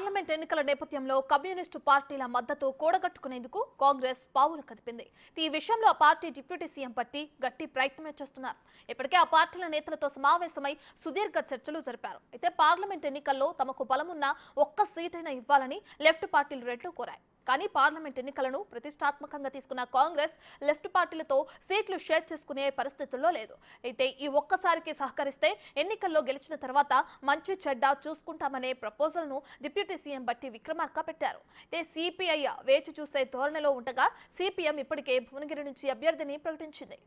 Parliament ఎన్నికల నేపథ్యంలో communist పార్టీల మద్దతు కూడగట్టుకునేందుకు కాంగ్రెస్ పావులు కదిపింది. ఈ విషయంలో ఆ పార్టీ డిప్యూటీ సీఎం పట్టి గట్టి ప్రయత్నమే చేస్తున్నారు. ఇప్పటికే ఆ పార్టీల నేతలతో సమావేశమై సుదీర్ఘ చర్చలు జరిపారు. అయితే పార్లమెంట్ ఎన్నికల్లో తమకు బలమున్న ఒక్క సీటైనా ఇవ్వాలని లెఫ్ట్ పార్టీలు రెట్లు కోరాయి. కానీ పార్లమెంట్ ఎన్నికలను ప్రతిష్టాత్మకంగా తీసుకున్న కాంగ్రెస్ లెఫ్ట్ పార్టీలతో సీట్లు షేర్ చేసుకునే పరిస్థితుల్లో లేదు. అయితే ఈ ఒక్కసారికి సహకరిస్తే ఎన్నికల్లో గెలిచిన తర్వాత మంచి చెడ్డ చూసుకుంటామనే ప్రపోజల్ను డిప్యూటీ సీఎం బట్టి విక్రమార్క పెట్టారు. అయితే సిపిఐ వేచి చూసే ధోరణిలో ఉండగా సిపిఎం ఇప్పటికే భువనగిరి నుంచి అభ్యర్థిని ప్రకటించింది.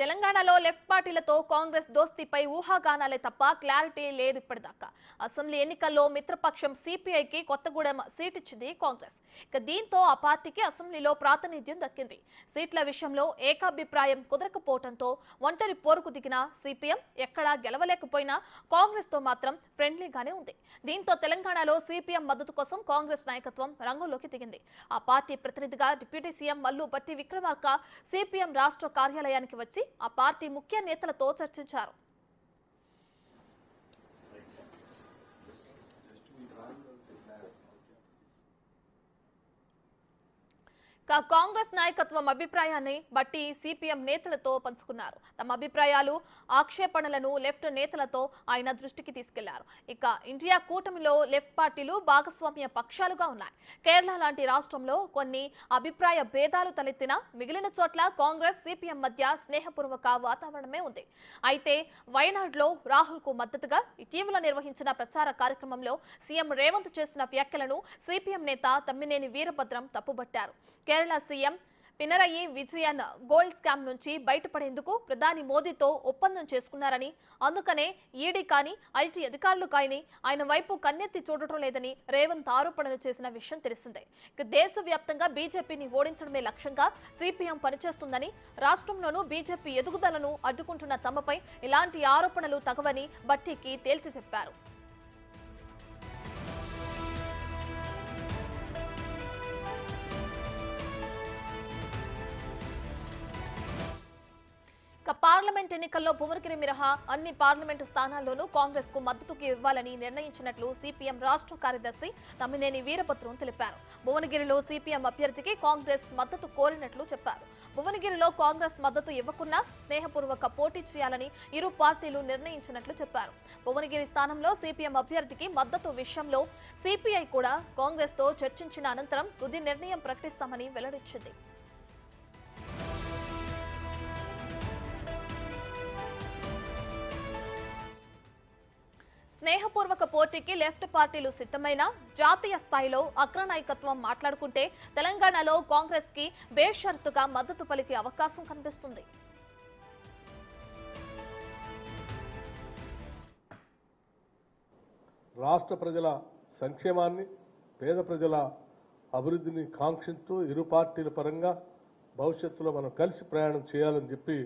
తెలంగాణలో లెఫ్ట్ పార్టీలతో కాంగ్రెస్ దోస్తీపై ఊహాగానాలే తప్ప క్లారిటీ లేదు ఇప్పటిదాకా. అసెంబ్లీ ఎన్నికల్లో మిత్రపక్షం సిపిఐకి కొత్తగూడెం సీట్ ఇచ్చింది కాంగ్రెస్. దీంతో ఆ పార్టీకి అసెంబ్లీలో ప్రాతినిధ్యం దక్కింది. సీట్ల విషయంలో ఏకాభిప్రాయం కుదరకపోవడంతో ఒంటరి పోరుకు దిగిన సిపిఎం ఎక్కడా గెలవలేకపోయినా కాంగ్రెస్ తో మాత్రం ఫ్రెండ్లీగానే ఉంది. దీంతో తెలంగాణలో సిపిఎం మద్దతు కోసం కాంగ్రెస్ నాయకత్వం రంగంలోకి దిగింది. ఆ పార్టీ ప్రతినిధిగా డిప్యూటీ సీఎం మల్లు బట్టి విక్రమార్క సిపిఎం రాష్ట్ర కార్యాలయానికి వచ్చి ఆ పార్టీ ముఖ్య నేతలతో చర్చించారు. కాంగ్రెస్ నాయకత్వం అభిప్రాయాన్ని బట్టి సిపిఎం నేతలతో పంచుకున్నారు. తమ అభిప్రాయాలు ఆక్షేపణలను లెఫ్ట్ నేతలతో ఆయన దృష్టికి తీసుకెళ్లారు. ఇక ఇండియా కూటమిలో లెఫ్ట్ పార్టీలు భాగస్వామ్య పక్షాలుగా ఉన్నాయి. కేరళ లాంటి రాష్ట్రంలో కొన్ని అభిప్రాయ భేదాలు తలెత్తినా మిగిలిన చోట్ల కాంగ్రెస్ సిపిఎం మధ్య స్నేహపూర్వక వాతావరణమే ఉంది. అయితే వయనాడులో రాహుల్ కు మద్దతుగా ఇటీవల నిర్వహించిన ప్రచార కార్యక్రమంలో సీఎం రేవంత్ చేసిన వ్యాఖ్యలను సిపిఎం నేత తమ్మినేని వీరభద్రం తప్పుబట్టారు. Kerala CM Pinarayi Vijayan gold scam నుంచి బయటపడేందుకు ప్రధాని మోదీతో ఒప్పందం చేసుకున్నారని, అందుకనే ఈడీ కానీ ఐటీ అధికారులు కానీ ఆయన వైపు కన్నెత్తి చూడటం లేదని రేవంత్ ఆరోపణలు చేసిన విషయం తెలిసిందే. దేశవ్యాప్తంగా బీజేపీని ఓడించడమే లక్ష్యంగా సిపిఎం పనిచేస్తుందని, రాష్ట్రంలోనూ బీజేపీ ఎదుగుదలను అడ్డుకుంటున్న తమపై ఇలాంటి ఆరోపణలు తగవని బట్టికి తేల్చి చెప్పారు. పార్లమెంట్ ఎన్నికల్లో భువనగిరి మినహా అన్ని పార్లమెంటు స్థానాల్లోనూ కాంగ్రెస్ కు మద్దతుకు ఇవ్వాలని నిర్ణయించినట్లు సిపిఎం రాష్ట్ర కార్యదర్శి తమ్మినేని వీరభద్రం తెలిపారు. భువనగిరిలో సిపిఎం అభ్యర్థికి కాంగ్రెస్ మద్దతు కోరినట్లు చెప్పారు. భువనగిరిలో కాంగ్రెస్ మద్దతు ఇవ్వకున్నా స్నేహపూర్వక పోటీ చేయాలని ఇరు పార్టీలు నిర్ణయించినట్లు చెప్పారు. భువనగిరి స్థానంలో సిపిఎం అభ్యర్థికి మద్దతు విషయంలో సిపిఐ కూడా కాంగ్రెస్ తో చర్చించిన అనంతరం తుది నిర్ణయం ప్రకటిస్తామని వెల్లడించింది. స్నేహపూర్వక పోటీకి లెఫ్ట్ పార్టీలు సిద్ధమైన జాతీయ స్థాయిలో అగ్రనాయకత్వం మాట్లాడుకుంటే తెలంగాణలో కాంగ్రెస్ కి బేషరతుగా మద్దతు పలికే అవకాశం కనిపిస్తుంది. రాష్ట్ర ప్రజల సంక్షేమాన్ని, పేద ప్రజల అభివృద్ధిని కాంక్షిస్తూ ఇరు పార్టీల పరంగా భవిష్యత్తులో మనం కలిసి ప్రయాణం చేయాలని చెప్పి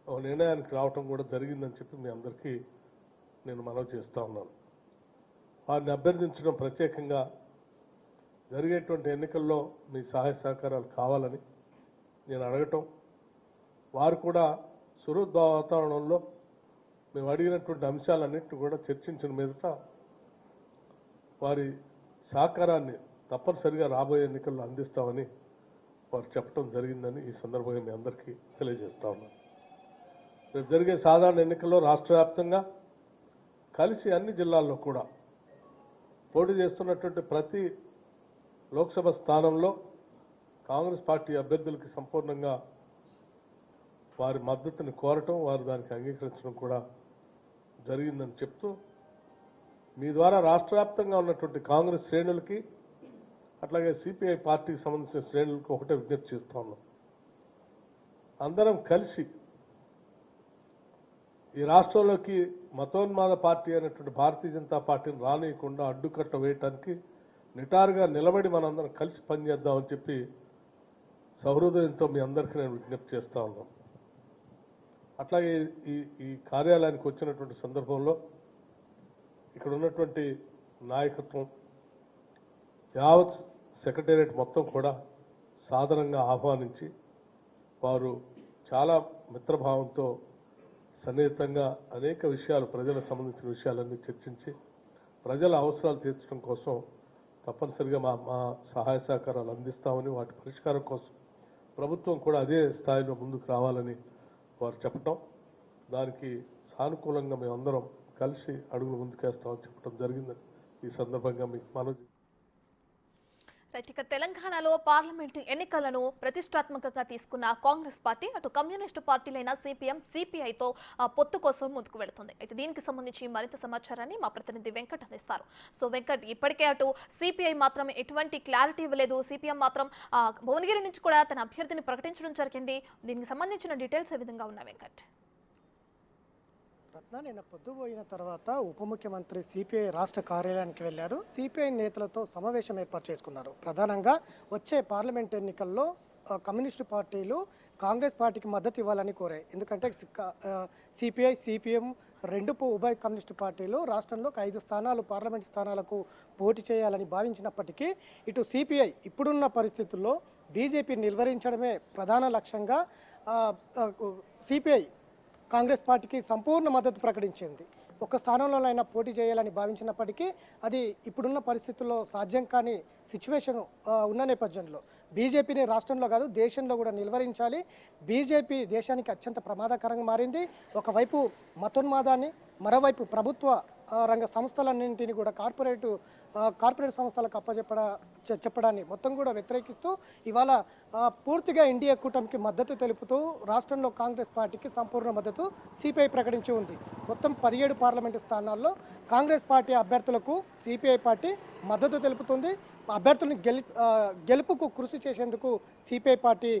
ఒక నిర్ణయానికి రావటం కూడా జరిగిందని చెప్పి మీ అందరికీ నేను మనవి చేస్తూ ఉన్నాను. వారిని అభ్యర్థించడం ప్రత్యేకంగా జరిగేటువంటి ఎన్నికల్లో మీ సహాయ సహకారాలు కావాలని నేను అడగటం, వారు కూడా సుహృద్ వాతావరణంలో మేము అడిగినటువంటి అంశాలన్నింటినీ కూడా చర్చించిన మీదట వారి సహకారాన్ని తప్పనిసరిగా రాబోయే ఎన్నికల్లో అందిస్తామని వారు చెప్పడం జరిగిందని ఈ సందర్భంగా మీ అందరికీ తెలియజేస్తా ఉన్నాను. రేపు జరిగే సాధారణ ఎన్నికల్లో రాష్ట్ర వ్యాప్తంగా కలిసి అన్ని జిల్లాల్లో కూడా పోటీ చేస్తున్నటువంటి ప్రతి లోక్సభ స్థానంలో కాంగ్రెస్ పార్టీ అభ్యర్థులకి సంపూర్ణంగా వారి మద్దతుని కోరటం, వారు దానికి అంగీకరించడం కూడా జరిగిందని చెప్తూ మీ ద్వారా రాష్ట్ర వ్యాప్తంగా ఉన్నటువంటి కాంగ్రెస్ శ్రేణులకి అట్లాగే సిపిఐ పార్టీకి సంబంధించిన శ్రేణులకు ఒకటే విజ్ఞప్తి చేస్తా ఉన్నాం. అందరం కలిసి ఈ రాష్ట్రంలోకి మతోన్మాద పార్టీ అయినటువంటి భారతీయ జనతా పార్టీని రానియకుండా అడ్డుకట్ట వేయటానికి నిటారుగా నిలబడి మనందరం కలిసి పనిచేద్దామని చెప్పి సహృదయంతో మీ అందరికీ నేను విజ్ఞప్తి చేస్తా ఉన్నాం. అట్లాగే ఈ కార్యాలయానికి వచ్చినటువంటి సందర్భంలో ఇక్కడ ఉన్నటువంటి నాయకత్వం, యావత్ సెక్రటేరియట్ మొత్తం కూడా సాధారణంగా ఆహ్వానించి వారు చాలా మిత్రభావంతో సన్నిహితంగా అనేక విషయాలు, ప్రజలకు సంబంధించిన విషయాలన్నీ చర్చించి ప్రజల అవసరాలు తీర్చడం కోసం తప్పనిసరిగా మా సహాయ సహకారాలు అందిస్తామని, వాటి పరిష్కారం కోసం ప్రభుత్వం కూడా అదే స్థాయిలో ముందుకు రావాలని వారు చెప్పటం, దానికి సానుకూలంగా మేమందరం కలిసి అడుగులు ముందుకేస్తామని చెప్పడం జరిగిందని ఈ సందర్భంగా మీకు మనవి. రైట్, ఇక తెలంగాణలో పార్లమెంటు ఎన్నికలను ప్రతిష్టాత్మకంగా తీసుకున్న కాంగ్రెస్ పార్టీ అటు కమ్యూనిస్టు పార్టీలైన సిపిఎం, సిపిఐతో పొత్తు కోసం ముందుకు వెళుతుంది. అయితే దీనికి సంబంధించి మరింత సమాచారాన్ని మా ప్రతినిధి వెంకట్ అందిస్తారు. సో వెంకట్, ఇప్పటికే అటు సిపిఐ మాత్రం ఎటువంటి క్లారిటీ ఇవ్వలేదు, సిపిఎం మాత్రం భువనగిరి నుంచి కూడా తన అభ్యర్థిని ప్రకటించడం జరిగింది. దీనికి సంబంధించిన డీటెయిల్స్ ఏ విధంగా ఉన్నాయి వెంకట్? రత్న, నిన్న పొద్దుపోయిన తర్వాత ఉప ముఖ్యమంత్రి సిపిఐ రాష్ట్ర కార్యాలయానికి వెళ్లారు. సిపిఐ నేతలతో సమావేశం ఏర్పాటు చేసుకున్నారు. ప్రధానంగా వచ్చే పార్లమెంట్ ఎన్నికల్లో కమ్యూనిస్టు పార్టీలు కాంగ్రెస్ పార్టీకి మద్దతు ఇవ్వాలని కోరాయి. ఎందుకంటే సిపిఐ, సిపిఎం రెండు ఉభయ కమ్యూనిస్టు పార్టీలు రాష్ట్రంలో 5 స్థానాలు పార్లమెంట్ స్థానాలకు పోటీ చేయాలని భావించినప్పటికీ ఇటు సిపిఐ ఇప్పుడున్న పరిస్థితుల్లో బీజేపీ నిలువరించడమే ప్రధాన లక్ష్యంగా సిపిఐ కాంగ్రెస్ పార్టీకి సంపూర్ణ మద్దతు ప్రకటించింది. ఒక స్థానంలోనైనా పోటీ చేయాలని భావించినప్పటికీ అది ఇప్పుడున్న పరిస్థితుల్లో సాధ్యం కాని సిచ్యువేషన్ ఉన్న నేపథ్యంలో బీజేపీని రాష్ట్రంలో కాదు దేశంలో కూడా నిలువరించాలి. బీజేపీ దేశానికి అత్యంత ప్రమాదకరంగా మారింది. ఒకవైపు మతోన్మాదాన్ని, మరోవైపు ప్రభుత్వ రంగ సంస్థలన్నింటినీ కూడా కార్పొరేట్ సంస్థలకు చెప్పడాన్ని మొత్తం కూడా వ్యతిరేకిస్తూ ఇవాళ పూర్తిగా ఇండియా కూటమికి మద్దతు తెలుపుతూ రాష్ట్రంలో కాంగ్రెస్ పార్టీకి సంపూర్ణ మద్దతు సిపిఐ ప్రకటించి ఉంది. మొత్తం 17 పార్లమెంటు స్థానాల్లో కాంగ్రెస్ పార్టీ అభ్యర్థులకు సిపిఐ పార్టీ మద్దతు తెలుపుతుంది. అభ్యర్థులను గెలుపుకు కృషి చేసేందుకు సిపిఐ పార్టీ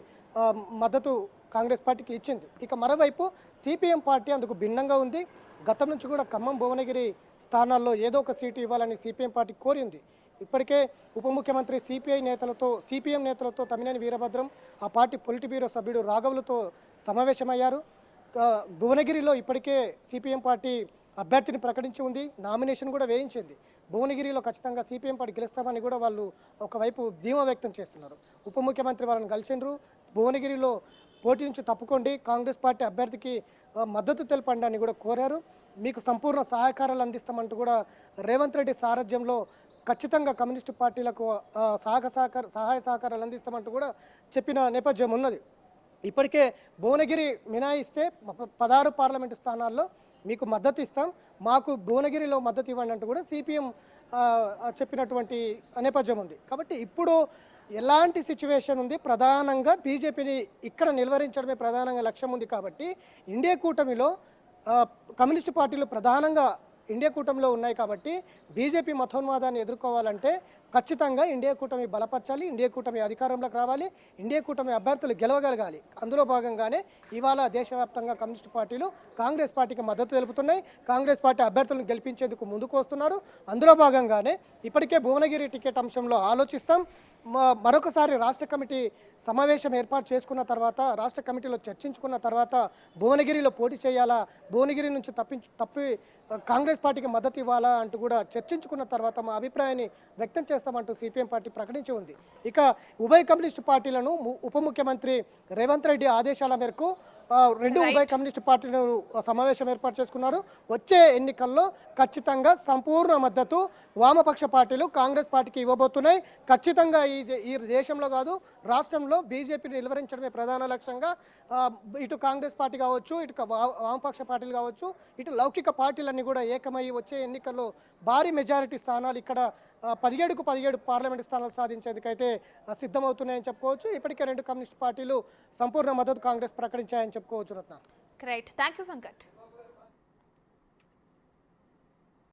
మద్దతు కాంగ్రెస్ పార్టీకి ఇచ్చింది. ఇక మరోవైపు సిపిఎం పార్టీ అందుకు భిన్నంగా ఉంది. గతం నుంచి కూడా ఖమ్మం, భువనగిరి స్థానాల్లో ఏదో ఒక సీటు ఇవ్వాలని సిపిఎం పార్టీ కోరింది. ఇప్పటికే ఉప ముఖ్యమంత్రి సిపిఎం నేతలతో తమ్మినేని వీరభద్రం, ఆ పార్టీ పొలిట్ బ్యూరో సభ్యుడు రాఘవులతో సమావేశమయ్యారు. భువనగిరిలో ఇప్పటికే సిపిఎం పార్టీ అభ్యర్థిని ప్రకటించి ఉంది, నామినేషన్ కూడా వేయించింది. భువనగిరిలో ఖచ్చితంగా సిపిఎం పార్టీ గెలుస్తామని కూడా వాళ్ళు ఒకవైపు ధీమా వ్యక్తం చేస్తున్నారు. ఉప ముఖ్యమంత్రి వాళ్ళని కలిసిండ్రు. భువనగిరిలో పోటీ నుంచి తప్పుకోండి, కాంగ్రెస్ పార్టీ అభ్యర్థికి మద్దతు తెలపండి అని కూడా కోరారు. మీకు సంపూర్ణ సహకారాలు అందిస్తామంటూ కూడా రేవంత్ రెడ్డి సారథ్యంలో ఖచ్చితంగా కమ్యూనిస్టు పార్టీలకు సహాయ సహకారాలు అందిస్తామంటూ కూడా చెప్పిన నేపథ్యం ఉన్నది. ఇప్పటికే భువనగిరి మినాయిస్తే 16 పార్లమెంటు స్థానాల్లో మీకు మద్దతు ఇస్తాం, మాకు భువనగిరిలో మద్దతు ఇవ్వండి అంటూ కూడా సిపిఎం చెప్పినటువంటి నేపథ్యం ఉంది. కాబట్టి ఇప్పుడు ఎలాంటి సిచ్యువేషన్ ఉంది, ప్రధానంగా బీజేపీని ఇక్కడ నిలువరించడమే ప్రధానంగా లక్ష్యం ఉంది. కాబట్టి ఇండియా కూటమిలో కమ్యూనిస్టు పార్టీలు ప్రధానంగా ఇండియా కూటమిలో ఉన్నాయి. కాబట్టి బీజేపీ మతోన్మాదాన్ని ఎదుర్కోవాలంటే ఖచ్చితంగా ఇండియా కూటమి బలపరచాలి, ఇండియా కూటమి అధికారంలోకి రావాలి, ఇండియా కూటమి అభ్యర్థులు గెలవగలగాలి. అందులో భాగంగానే ఇవాళ దేశవ్యాప్తంగా కమ్యూనిస్టు పార్టీలు కాంగ్రెస్ పార్టీకి మద్దతు తెలుపుతున్నాయి. కాంగ్రెస్ పార్టీ అభ్యర్థులను గెలిపించేందుకు ముందుకు వస్తున్నారు. అందులో భాగంగానే ఇప్పటికే భువనగిరి టికెట్ అంశంలో ఆలోచిస్తాం. మరొకసారి రాష్ట్ర కమిటీ సమావేశం ఏర్పాటు చేసుకున్న తర్వాత, రాష్ట్ర కమిటీలో చర్చించుకున్న తర్వాత భువనగిరిలో పోటీ చేయాలా, భువనగిరి నుంచి తప్పి కాంగ్రెస్ పార్టీకి మద్దతు ఇవ్వాలా అంటూ కూడా చర్చించుకున్న తర్వాత మా అభిప్రాయాన్ని వ్యక్తం చేస్తామంటూ సిపిఎం పార్టీ ప్రకటించి ఉంది. ఇక ఉభయ కమ్యూనిస్టు పార్టీలను ఉప ముఖ్యమంత్రి రేవంత్ రెడ్డి ఆదేశాల మేరకు రెండు ఉభయ కమ్యూనిస్టు పార్టీలు సమావేశం ఏర్పాటు చేసుకున్నారు. వచ్చే ఎన్నికల్లో ఖచ్చితంగా సంపూర్ణ మద్దతు వామపక్ష పార్టీలు కాంగ్రెస్ పార్టీకి ఇవ్వబోతున్నాయి. ఖచ్చితంగా ఈ దేశంలో కాదు రాష్ట్రంలో బీజేపీని నిలువరించడమే ప్రధాన లక్ష్యంగా ఇటు కాంగ్రెస్ పార్టీ కావచ్చు, ఇటు వామపక్ష పార్టీలు కావచ్చు, ఇటు లౌకిక పార్టీలన్నీ కూడా ఏకమై వచ్చే ఎన్నికల్లో భారీ మెజారిటీ స్థానాలు ఇక్కడ 17కు 17 పార్లమెంటు స్థానాలు సాధించేందుకైతే సిద్ధమవుతున్నాయని చెప్పుకోవచ్చు. ఇప్పటికే 2 కమ్యూనిస్ట్ పార్టీలు సంపూర్ణ మద్దతు కాంగ్రెస్ ప్రకటించాయని చెప్పుకోవచ్చు. రత్న, గ్రేట్, థ్యాంక్ యూ వెంకట్.